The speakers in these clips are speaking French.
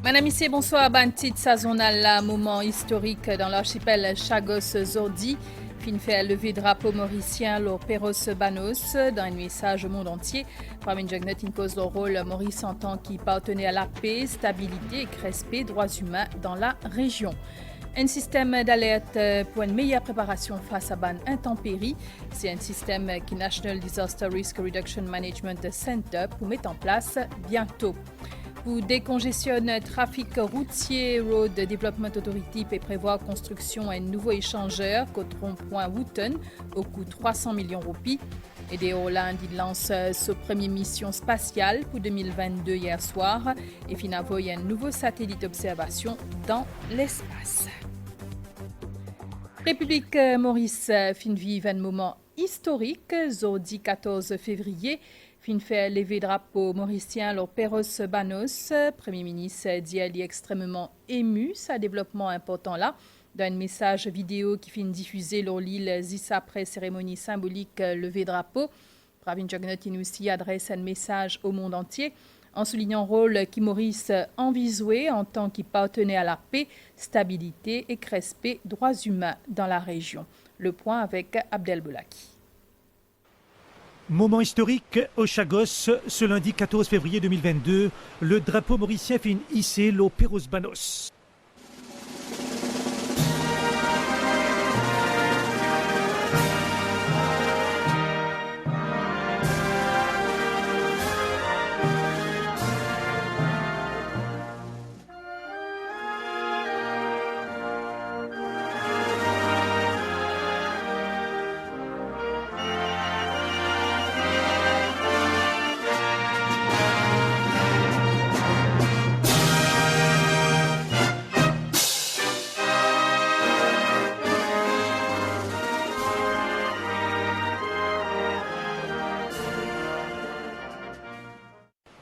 Madame Issé, bonsoir. Bantit sazonal, la moment historique dans l'archipel Chagos-Zordi. Fin fait lever drapeau mauricien le Perros Banos dans un message au monde entier. Parmi Jagnet in cause le rôle Maurice en tant qu'il partenait à la paix, stabilité et respect droits humains dans la région. Un système d'alerte pour une meilleure préparation face à ban intempéries. C'est un système que National Disaster Risk Reduction Management Center pour mettre en place bientôt. Pour décongestionner trafic routier, Road Development Authority peut prévoir construction d'un nouveau échangeur côté rond-point Wooten au coût de 300 millions de roupies. Et des Hollande, il lance sa première mission spatiale pour 2022 hier soir et finalement il y a un nouveau satellite d'observation dans l'espace. République Maurice fin vive un moment historique, Zordi 14 février. Fin fait lever drapeau mauricien le Perros Banos. Premier ministre dit elle est extrêmement ému, sa développement important là. Dans un message vidéo qui finit diffusé sur l'île Zissa après cérémonie symbolique lever drapeau, Pravin Jagannath aussi adresse un message au monde entier en soulignant le rôle qui Maurice envisoué en tant qu'il partenait à la paix, stabilité et respect droits humains dans la région. Le point avec Abdel Boulaki. Moment historique au Chagos, ce lundi 14 février 2022, le drapeau mauricien fait hisser le Perros Banos.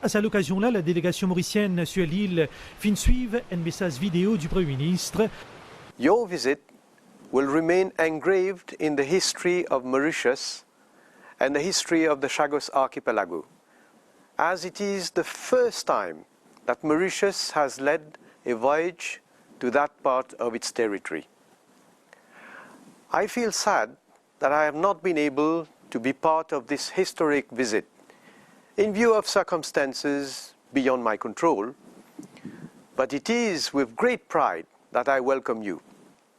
À cette occasion-là, la délégation mauricienne sur l'île fin suivre un message vidéo du Premier ministre. Your visit will remain engraved in the history of Mauritius and the history of the Chagos archipelago, as it is the first time that Mauritius has led a voyage to that part of its territory. I feel sad that I have not been able to be part of this historic visit in view of circumstances beyond my control, but it is with great pride that I welcome you.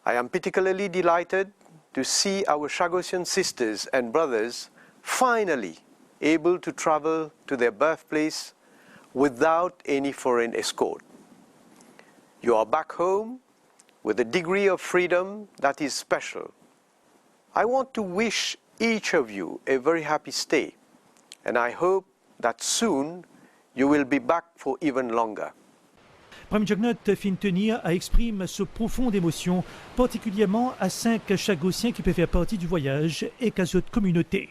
I am particularly delighted to see our Chagosian sisters and brothers finally able to travel to their birthplace without any foreign escort. You are back home with a degree of freedom that is special. I want to wish each of you a very happy stay, and I hope that soon you will be back for even longer. Premier Jagannath fin tenir à exprimer ce profonde émotion, particulièrement à 5 Chagosiens qui peuvent faire partie du voyage et qu'à cette communauté.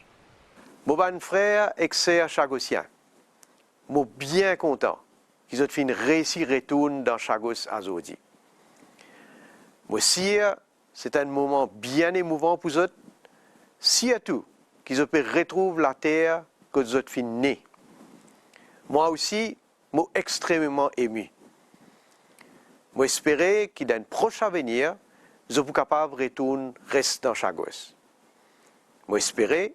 Mon bon frère ex-ser Chagosien, moi bien content qu'ils ont fin réussi retourner dans Chagos à Zordi. Moi sire, c'est un moment bien émouvant pour eux, surtout qu'ils ont pu retrouver la terre que vous ont fin née. Moi aussi, je suis extrêmement ému. Je espère que dans le prochain avenir, je sois capable de retourner rester dans Chagos. Je espère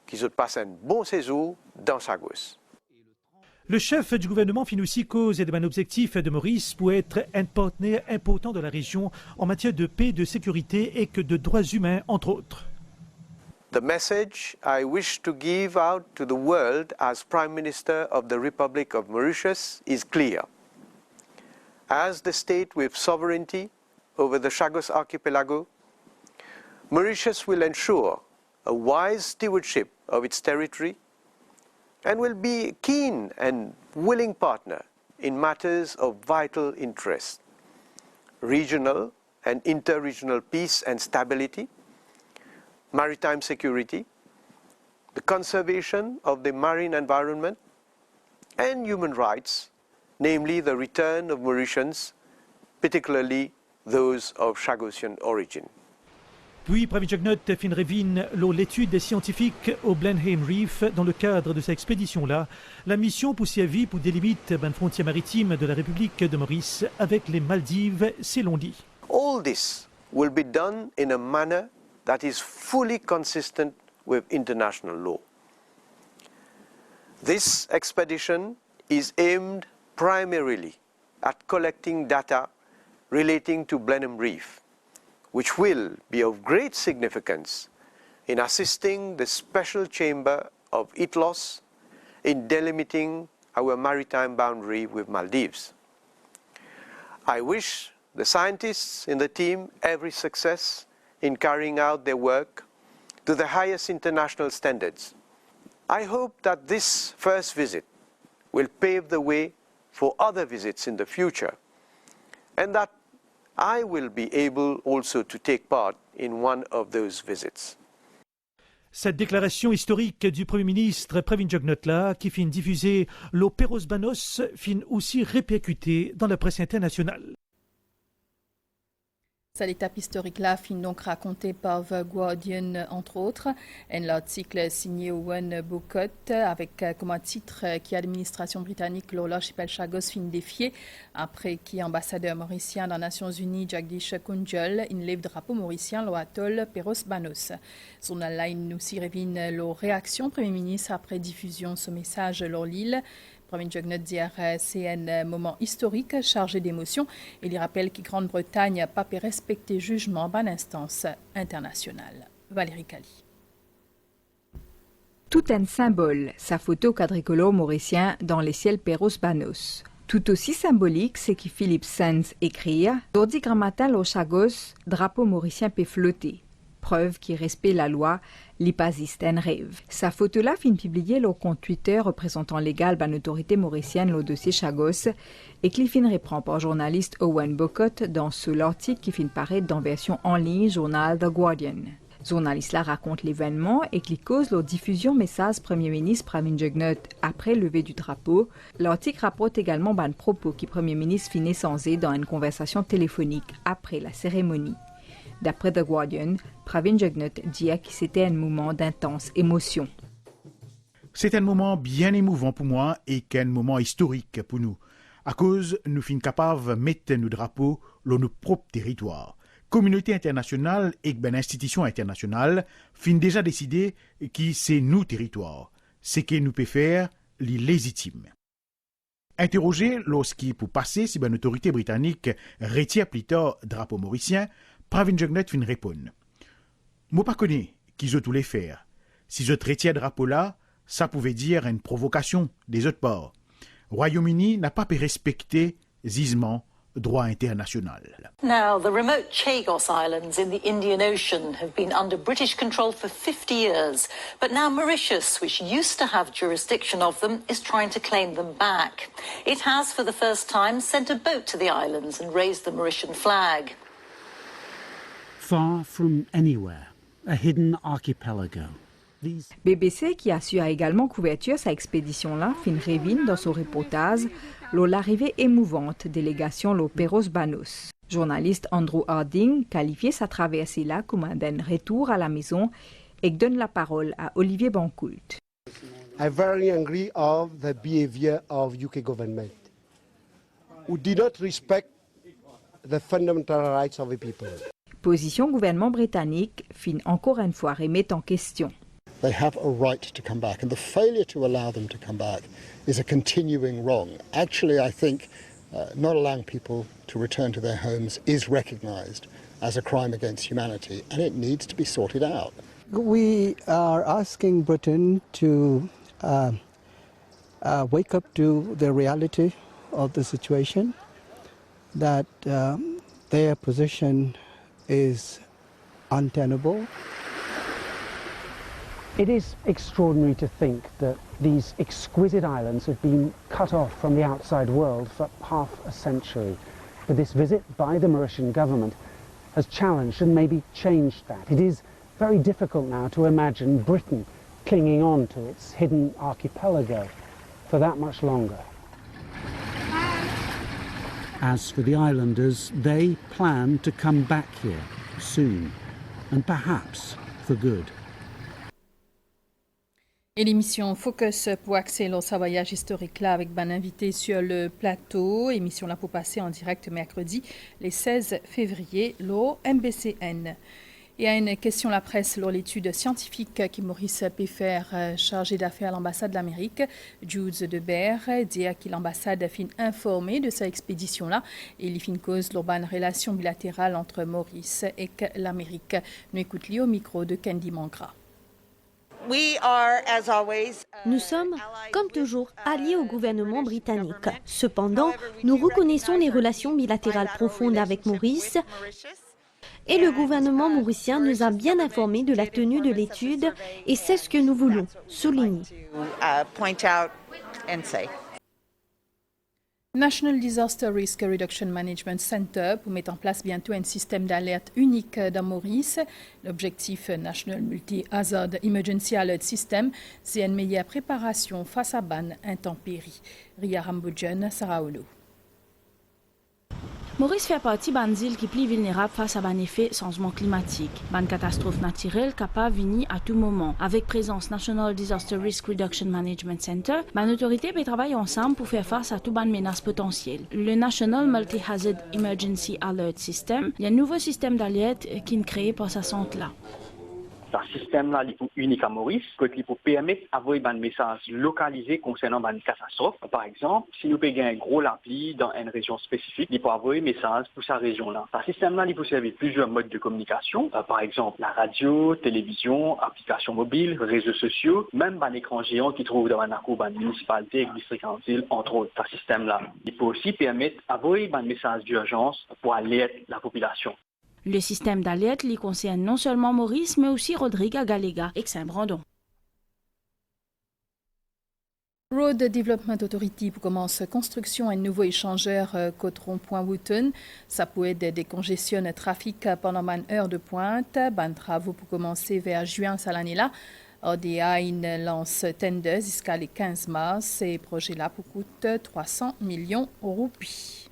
qu'ils soient passé un bon séjour dans Chagos. Le chef du gouvernement fin aussi cause et d'un objectif de Maurice pour être un partenaire important de la région en matière de paix, de sécurité et que de droits humains, entre autres. The message I wish to give out to the world as Prime Minister of the Republic of Mauritius is clear. As the state with sovereignty over the Chagos archipelago, Mauritius will ensure a wise stewardship of its territory and will be a keen and willing partner in matters of vital interest, regional and inter-regional peace and stability, maritime security, the conservation of the marine environment, and human rights, namely the return of Mauritians, particularly those of Chagosian origin. Puis, Pravin Jugnauth fin revin l'étude scientifique au Blenheim Reef dans le cadre de cette expédition-là. La mission poussée à vie pour délimiter la frontière maritime de la République de Maurice avec les Maldives, c'est l'on dit. All this will be done in a manner that is fully consistent with international law. This expedition is aimed primarily at collecting data relating to Blenheim Reef, which will be of great significance in assisting the Special Chamber of ITLOS in delimiting our maritime boundary with Maldives. I wish the scientists in the team every success in carrying out their work to the highest international standards. I hope that this first visit will pave the way for other visits in the future, and that I will be able also to take part in one of those visits. Cette déclaration historique du Premier ministre Pravin Jugnauth, qui fin diffuser l'eau Perros Banos, fin aussi répercutée dans la presse internationale. Cette étape historique-là fin donc racontée par The Guardian, entre autres. Un article signé Owen Bocott avec comme titre qui l'administration britannique l'archipel Chagos fin défié après qui ambassadeur mauricien dans les Nations Unies Jagdish Kunjal enlève drapeau mauricien l'atoll Perros Banos. Son line aussi revient leur réaction Premier ministre après diffusion ce message leur l'île. Pravin Jugnauth dit c'est un moment historique chargé d'émotions. Il y rappelle que Grande-Bretagne n'a pas pu respecter jugement par l'instance internationale. Valérie Cali. Tout un symbole, sa photo quadricolore mauricien dans les ciels Perros Banos. Tout aussi symbolique, c'est que Philippe Sands écrit « Jordi grammatal au Chagos, drapeau mauricien peut flotter ». Preuve qui respecte la loi, l'ipasiste un rêve. Sa photo-là fin publiée le compte Twitter représentant légal par l'autorité mauricienne le dossier Chagos et qui fin reprend par journaliste Owen Bocott dans l'article qui fin paraître dans version en ligne journal The Guardian. Journaliste-là raconte l'événement et qui cause la diffusion message Premier ministre Pravin Jugnauth après levée du drapeau. L'article rapporte également un propos qui Premier ministre fin échanger dans une conversation téléphonique après la cérémonie. D'après The Guardian, Pravin Jugnauth dit que c'était un moment d'intense émotion. C'est un moment bien émouvant pour moi et qu'un moment historique pour nous. À cause, nous sommes capables de mettre nos drapeaux dans nos propres territoires. Communauté internationale et institutions internationales finissent déjà décidé que c'est nos territoires. Ce que nous pouvons faire, c'est légitime. Interrogé lorsqu'il pour passer si une autorité britannique retire plus tard drapeau mauricien, Pravin Jugnauth fin répondre. Moi pas connais qui je tous les faire. Si je retire drapeau là, ça pouvait dire une provocation des autres ports. Royaume-Uni n'a pas pu respecter gisement droit international. Now, the remote Chagos Islands in the Indian Ocean have been under British control for 50 years. But now Mauritius, which used to have jurisdiction of them, is trying to claim them back. It has, for the first time, sent a boat to the islands and raised the Mauritian flag. Far from anywhere, a hidden archipelago. BBC, qui assure également couverture sa expédition-là, fin revine dans son reportage l'arrivée émouvante délégation le Perros Banos. Journaliste Andrew Harding qualifiait sa traversée-là comme un retour à la maison et donne la parole à Olivier Bancoult. I'm very angry of the behavior of UK government, who did not respect the fundamental rights of the people. Position gouvernement britannique fin encore une fois remettre en question. They have a right to come back, and the failure to allow them to come back is a continuing wrong. Actually, I think not allowing people to return to their homes is recognised as a crime against humanity, and it needs to be sorted out. We are asking Britain to wake up to the reality of the situation, that their position is untenable. It is extraordinary to think that these exquisite islands have been cut off from the outside world for half a century. But this visit by the Mauritian government has challenged and maybe changed that. It is very difficult now to imagine Britain clinging on to its hidden archipelago for that much longer. As for the islanders, they plan to come back here soon. and perhaps for good. Et l'émission Focus pour axer ce voyage historique là avec un invité sur le plateau. Émission là pour passer en direct mercredi, le 16 février, l'au MBCN. Et à une question la presse sur l'étude scientifique qui Maurice Péfer, chargé d'affaires à l'ambassade de l'Amérique, Jules Debert, dit que l'ambassade a fin informée de sa expédition là et il fin cause l'urbaine relation bilatérale entre Maurice et l'Amérique. Nous écoutons au micro de Candy Mangra. Nous sommes, comme toujours, alliés au gouvernement britannique. Cependant, nous reconnaissons les relations bilatérales profondes avec Maurice et le gouvernement mauricien nous a bien informés de la tenue de l'étude et c'est ce que nous voulons souligner. National Disaster Risk Reduction Management Center pour mettre en place bientôt un système d'alerte unique dans Maurice. L'objectif National Multi-Hazard Emergency Alert System, c'est une meilleure préparation face à ban intempéries. Ria Rambodjan, Saraolo. Maurice fait partie des îles qui plus vulnérables face à un effet changement climatique. Une catastrophe naturelle capable de venir à tout moment. Avec présence National Disaster Risk Reduction Management Center, l'autorité peut travailler ensemble pour faire face à toutes les menaces potentielles. Le National Multi-Hazard Emergency Alert System, il y a un nouveau système d'alerte qui est créé pour ce centre-là. Ce système-là est unique à Maurice, qui peut permettre d'envoyer un message localisé concernant une catastrophe. Par exemple, si nous payons un gros lapis dans une région spécifique, il peut envoyer un message pour cette région-là. Ce système-là peut servir plusieurs modes de communication, par exemple la radio, télévision, applications mobiles, réseaux sociaux, même un écran géant qui trouve dans une municipalité et district en ville, entre autres. Ce système-là, il peut aussi permettre d'envoyer un message d'urgence pour alerter la population. Le système d'alerte lui concerne non seulement Maurice, mais aussi Rodrigue Galega et Saint-Brandon. Road Development Authority pour commencer construction un nouveau échangeur Cotron-Point-Wooten. Ça peut aider décongestionner le trafic pendant une heure de pointe. Ben travaux pour commencer vers juin cette année-là. ODA lance tender jusqu'à le 15 mars. Ces projets-là coûtent 300 millions de roupies.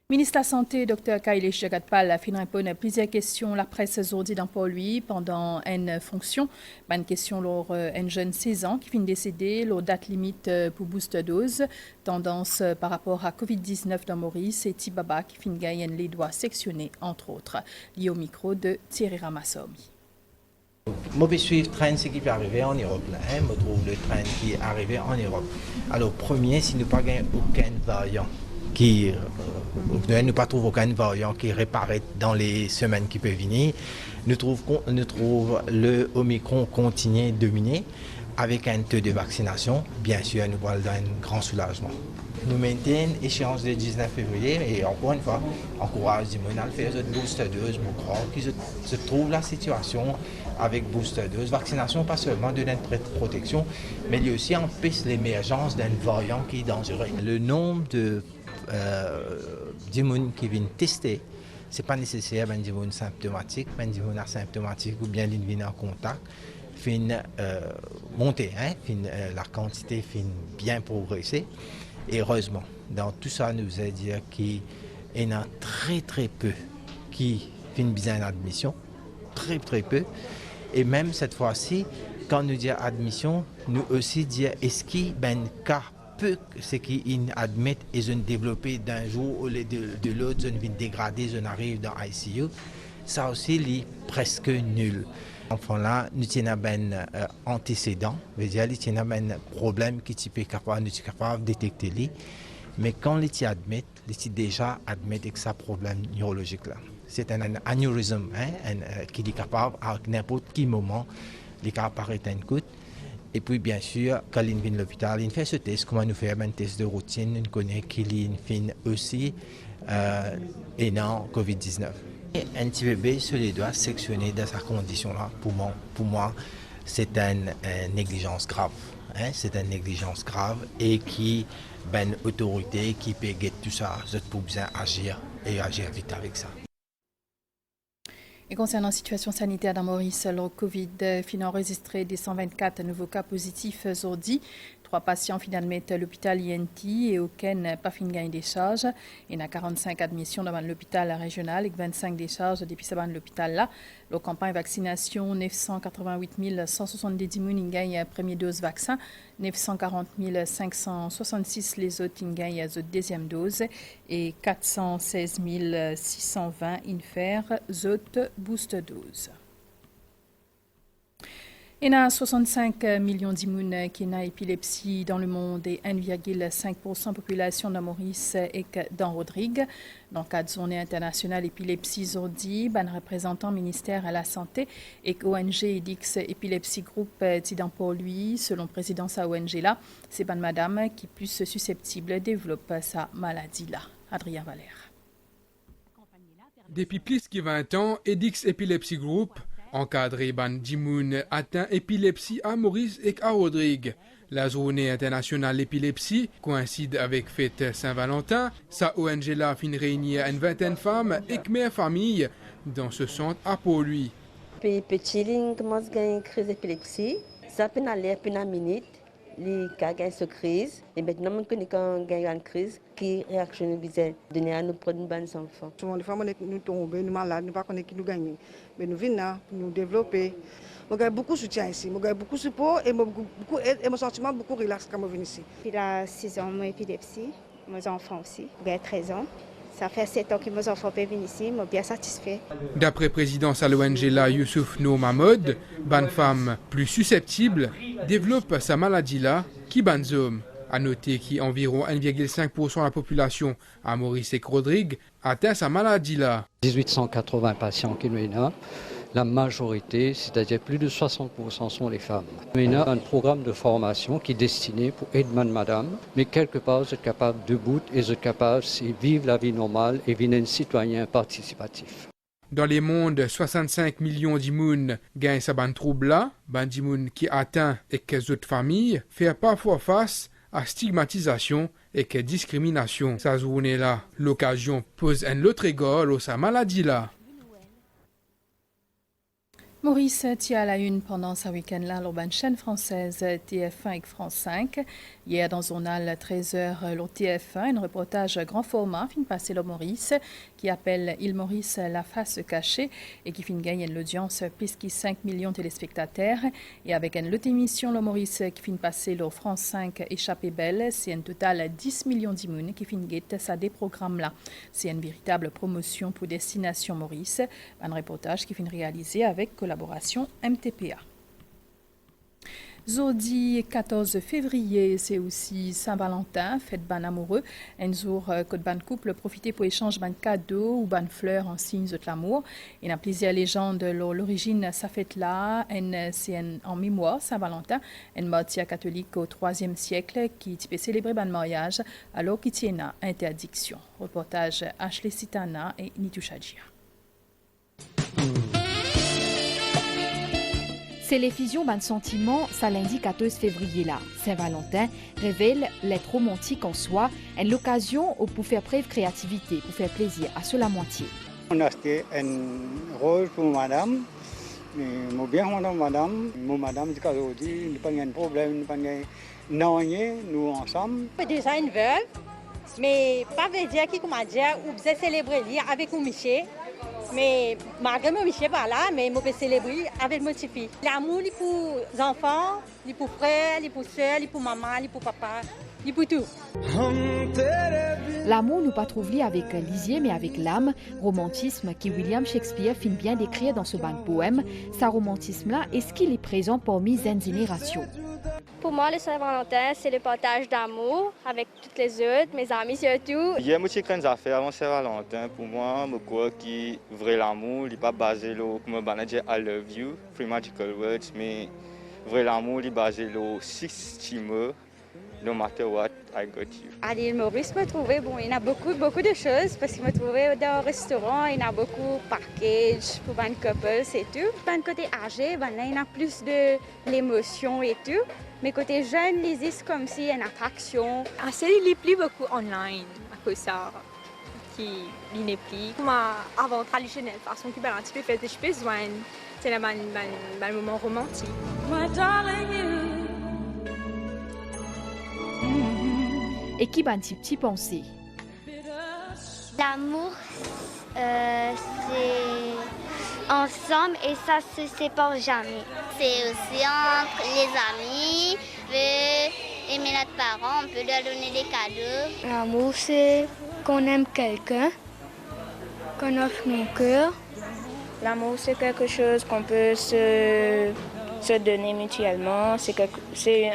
Ministre de la Santé, Dr Kailesh Jagatpal, a fin répondre à plusieurs questions la presse aujourd'hui dans pour lui pendant une fonction. Une question lors un jeune 16 ans qui finit décédé, leur date limite pour booster dose, tendance par rapport à Covid-19 dans Maurice et Tibaba qui finit gagner les doigts sectionnés, entre autres. Lié au micro de Thierry Ramassomi. Je vais suivre le train ce qui peut arriver en Europe. Je trouve le train qui est arrivé en Europe. Alors, premier, si nous n'avons aucun variant, nous pas trouve aucun variant qui réparait dans les semaines qui peuvent venir. Nous trouvons le Omicron continuer de dominer avec un taux de vaccination. Bien sûr, nous allons dans un grand soulagement. Nous maintenons l'échéance du 19 février et encore une fois, encourage les gens à faire cette booster dose. Je crois qu'ils se trouvent la situation avec booster dose. Vaccination, pas seulement de notre protection, mais il y a aussi empêche l'émergence d'un variant qui est dangereux. Le nombre de gens qui viennent tester, ce n'est pas nécessaire des gens symptomatiques, des gens asymptomatiques ou bien qui viennent en contact, fin monter, la quantité fin bien progresser. Et heureusement, dans tout ça, nous veut dire qu'il y en a très très peu qui finissent bien l'admission, très très peu. Et même cette fois-ci, quand nous disons admission, nous aussi disons est-ce qu'il y a un cas peu ce qu'ils admettent et ils ont développé d'un jour ou de l'autre, ils ont dégradé, ils arrivent dans l'ICU. Ça aussi, est presque nul. Enfant-là, nous avons un antécédent, nous avons un problème qui est capable de détecter. Mais quand les admettent, les déjà admettent que c'est un problème neurologique là. C'est un anévrisme qui est capable à n'importe quel moment, les cas apparaître un coup. Et puis bien sûr, quand il vient à l'hôpital, il fait ce test, comment nous faire un test de routine, on connaît qu'il fait aussi et non Covid-19. Un petit bébé se les doit sectionner dans sa condition-là, pour moi c'est une négligence grave. C'est une négligence grave et qui une autorité qui peut guetter tout ça, pour bien agir et agir vite avec ça. Et concernant la situation sanitaire dans Maurice, le Covid finit enregistré des 124 nouveaux cas positifs aujourd'hui. 3 patients finalement à l'hôpital INT et aucun pas fin gain des charges. Il y a 45 admissions dans l'hôpital régional et 25 décharges depuis ce l'hôpital là. La campagne vaccination 988 170 personnes gagnent la première dose vaccin, 940 566 les autres gagnent la deuxième dose et 416 620 faire autres booster dose. Il y a 65 millions de personnes qui ont épilepsie dans le monde et 1,5% de la population de Maurice et dans Rodrigue. Dans le cadre de la journée internationale épilepsie aujourd'hui, un représentant ministère à la santé et ONG EDIX Epilepsy Group dit pour lui, selon le président de sa ONG là, c'est une madame qui est plus susceptible de développer sa maladie là. Adrien Valère. Depuis plus de 20 ans, EDIX Epilepsy Group encadré ban Dimoun atteint épilepsie à Maurice et à Rodrigue. La journée internationale d'épilepsie coïncide avec fête Saint-Valentin. Sa ONG là fin réunir une vingtaine de femmes et mères familles dans ce centre à pour lui. Petit, il commence à gagner une crise d'épilepsie. Ça peut aller pour une minute. Il gagne cette crise. Et maintenant, on connaît quand on gagne une crise, qui réaction bizarre donner à nos produits de enfants. Souvent, les femmes, nous tombons, nous malades, nous ne savons pas qui nous gagnons. Mais nous venons là, nous développer. Nous avons beaucoup de soutien ici, nous avons beaucoup de support et mon sentiment beaucoup relax quand je viens ici. Il a 6 ans, mon épilepsie, mes enfants aussi, j'ai 13 ans. Ça fait 7 ans que mes enfants peuvent venir ici, je suis bien satisfait. D'après président à l'ONG là, Youssouf No Mahmoud, une femme plus susceptible développe sa maladie là, qui ban homme. À noter qu'environ 1,5% de la population à Maurice et Rodrigue atteint sa maladie là. 1880 patients qui nous là. La majorité, c'est-à-dire plus de 60% sont les femmes. Il y a un programme de formation qui est destiné pour aider madame, mais quelque part, vous êtes capable de bout et vous êtes capable de vivre la vie normale et devenir un citoyen participatif. Dans les mondes, 65 millions d'immunes gagnent ce trouble-là. D'immunes qui atteint et que les autres familles font parfois face à stigmatisation et que discrimination. Sa journée-là, l'occasion pose un autre égard à sa maladie-là. Maurice tient à la une pendant ce week-end-là l'urbaine chaîne française TF1 et France 5. Hier, dans le journal 13h, le TF1, un reportage grand format fin passé le Maurice qui appelle Il Maurice la face cachée et qui fin gagner l'audience plus de 5 millions de téléspectateurs. Et avec une autre émission, le Maurice qui fin passer le France 5 Échappée belle, c'est un total 10 millions d'immunes qui fin guette ça des programmes-là. C'est une véritable promotion pour Destination Maurice. Un reportage qui fin réalisé avec collaboration MTPA. Jeudi 14 février, c'est aussi Saint-Valentin, fête ban amoureux. Un jour que ban couple profiter pour échanger ban cadeaux ou ban fleurs en signe de l'amour. Il y a plusieurs légendes de l'origine sa fête là. C'est en mémoire Saint-Valentin, une matière catholique au IIIe siècle qui peut célébrer ban mariage alors qu'il tient à interdiction. Reportage Ashley Sitana et Nitushadjia. C'est l'effusion d'un sentiment, ça lundi 14 février là. Saint-Valentin révèle l'être romantique en soi, une occasion pour faire preuve de créativité, pour faire plaisir à ceux la moitié. On a acheté une rose pour madame. Moi bien madame, dit qu'aujourd'hui, il n'y a pas de problème, il n'y a pas de non, nous ensemble. Déjà une veuve, mais pas veut dire qu'il comment dire, ou vous célébrer avec mon Michel. Mais malgré mon Michel par là, mais je peux célébrer avec mon petit fille. L'amour, il pour les enfants, il pour frères, il pour soeurs, il pour maman, il pour papa, il pour tout. L'amour nous pas trouvé avec lisier mais avec l'âme, romantisme qui William Shakespeare finit bien d'écrire dans ce banc de poèmes. Ce romantisme-là, est-ce qu'il est présent parmi une génération? Pour moi, le Saint-Valentin, c'est le partage d'amour avec toutes les autres, mes amis surtout. Il y a beaucoup de affaires avant Saint-Valentin. Pour moi, je crois que vrai l'amour n'est pas basé sur comme I love you, free magical words, mais vrai l'amour est basé sur six timeurs, no matter what, I got you. À l'île Maurice, je me trouvais, il y a beaucoup de choses, parce que je me trouvais dans un restaurant, il y a beaucoup de packages pour les couples et tout. Dans le côté âgé, là, il y a plus de l'émotion et tout. Mais côté jeune, les is comme si une attraction. C'est les plus beaucoup online à cause ça qui n'est plus comme avant traditionnel façon qui un petit peu fait des besoins. C'est le moment romantique. My darling, et qui ban petit pensée. L'amour, c'est ensemble et ça se sépare jamais. C'est aussi entre les amis, on peut aimer notre parent, on peut leur donner des cadeaux. L'amour, c'est qu'on aime quelqu'un, qu'on offre nos cœurs. L'amour, c'est quelque chose qu'on peut se donner mutuellement, c'est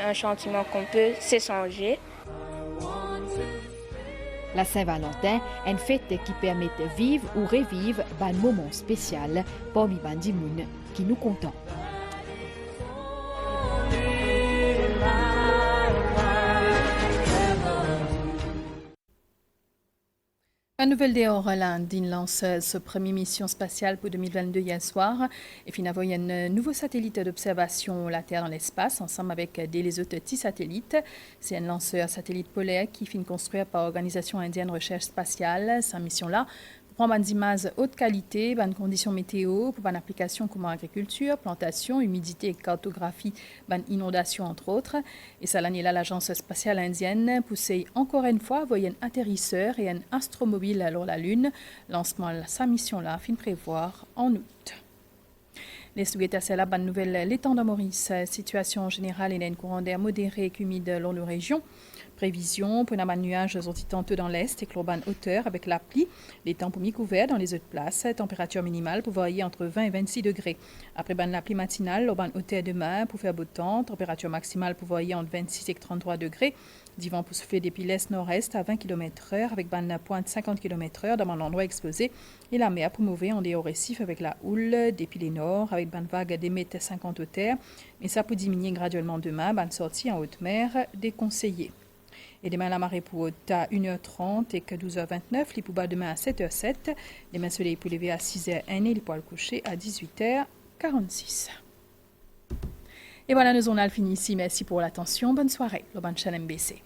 un sentiment qu'on peut s'échanger. La Saint-Valentin, une fête qui permet de vivre ou revivre un moment spécial parmi les gens qui nous content. La nouvelle des Orland lance sa première mission spatiale pour 2022 hier soir et puis il y a un nouveau satellite d'observation la Terre dans l'espace ensemble avec les autres petits satellites. C'est un lanceur satellite polaire qui finit construire par l'Organisation indienne recherche spatiale. Sa mission-là pour prendre des images haute qualité, bonnes conditions météo, pour une application comme agriculture, plantation, humidité et cartographie, bonnes inondations entre autres. Et ça l'année-là, l'Agence spatiale indienne pousse encore une fois voyer un atterrisseur et un astromobile sur la Lune. Lancement de sa mission-là fin prévoir en août. Les Souguetas, c'est la bonne nouvelle. L'étang de Maurice, situation générale, il y a une courant d'air modéré et humide dans nos régions. Prévision pour un nuage tantôt dans l'est et clorban hauteur avec la pluie. Les temps pour mi-couvert dans les autres places. Température minimale pour varier entre 20 et 26 degrés. Après la pluie matinale, l'urban hauteur demain pour faire beau temps. Température maximale pour varier entre 26 et 33 degrés. Divan pour souffler depuis l'est nord-est à 20 km/h avec la pointe 50 km/h dans l'endroit exposé. Et la mer pour mouver en dehors récif avec la houle depuis les nord avec une vague des mètres 50 hauteur. Mais ça peut diminuer graduellement demain. Une sortie en haute mer déconseillée. Et demain, la marée pour haute à 1h30 et que 12h29. Les poubas demain à 7h07. Demain, soleil pour lever à 6h01 et les poils couchés à 18h46. Et voilà, nos journaux finis ici. Merci pour l'attention. Bonne soirée. Le bonne chaîne MBC.